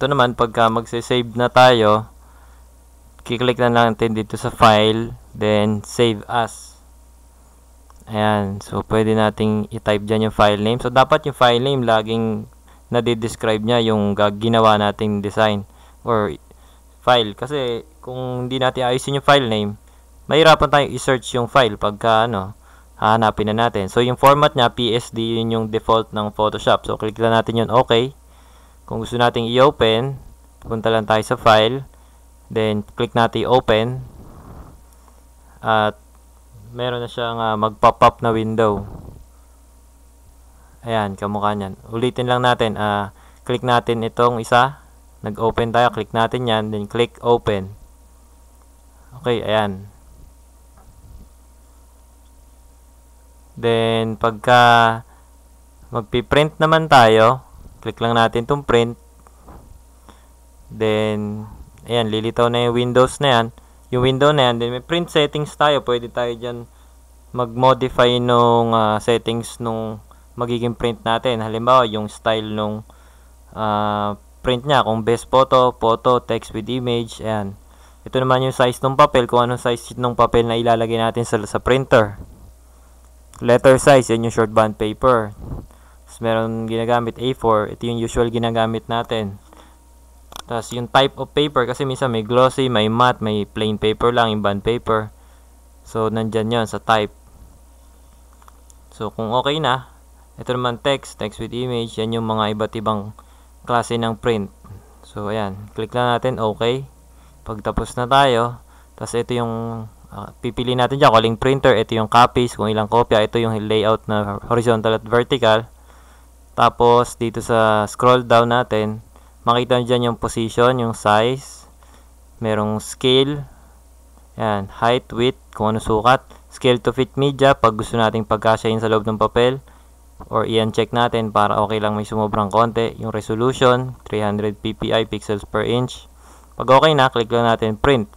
ito naman, pagka magse-save na tayo, kiklik na natin dito sa file, then save as. Ayan, so pwede nating i-type dyan yung file name. So dapat yung file name laging nadi-describe niya yung ginawa nating design or file. Kasi kung hindi natin ayusin yung file name, mahirapan tayong i-search yung file pagka hahanapin na natin. So yung format niya, PSD, yun yung default ng Photoshop. So click lang natin yun, okay. Kung gusto nating i-open, punta lang tayo sa file, then click natin open, at meron na siyang mag-pop up na window. Ayan, kamukha niyan. Ulitin lang natin, click natin itong isa, nag-open tayo, click natin yan, then click open. Okay, ayan. Then pagka magpi-print naman tayo, click lang natin itong print. Then ayan, lilitaw na yung windows na yan. Yung window na yan, then may print settings tayo. Pwede tayo dyan mag-modify nung settings nung magiging print natin. Halimbawa, yung style nung print nya. Kung best photo, text with image, ayan. Ito naman yung size ng papel. Kung anong size ng papel na ilalagay natin sa printer. Letter size, yan yung short band paper. Tapos meron ginagamit A4. Ito yung usual ginagamit natin. Tapos yung type of paper, kasi minsan may glossy, may matte, may plain paper lang, yung bond paper. So, nandyan yon sa type. So, kung okay na, ito naman text with image, yan yung mga iba't ibang klase ng print. So, ayan, click lang natin, okay. Pag tapos na tayo, tapos ito yung pipili natin dyan, kung aling printer, ito yung copies, kung ilang kopya, ito yung layout na horizontal at vertical. Tapos, dito sa scroll down natin, makita nyo dyan yung position, yung size, merong scale, yan, height, width, kung ano sukat, scale to fit media, pag gusto nating pagkasyahin sa loob ng papel, or i-uncheck natin para okay lang may sumobrang konti, yung resolution, 300 ppi, pixels per inch. Pag okay na, click lang natin print.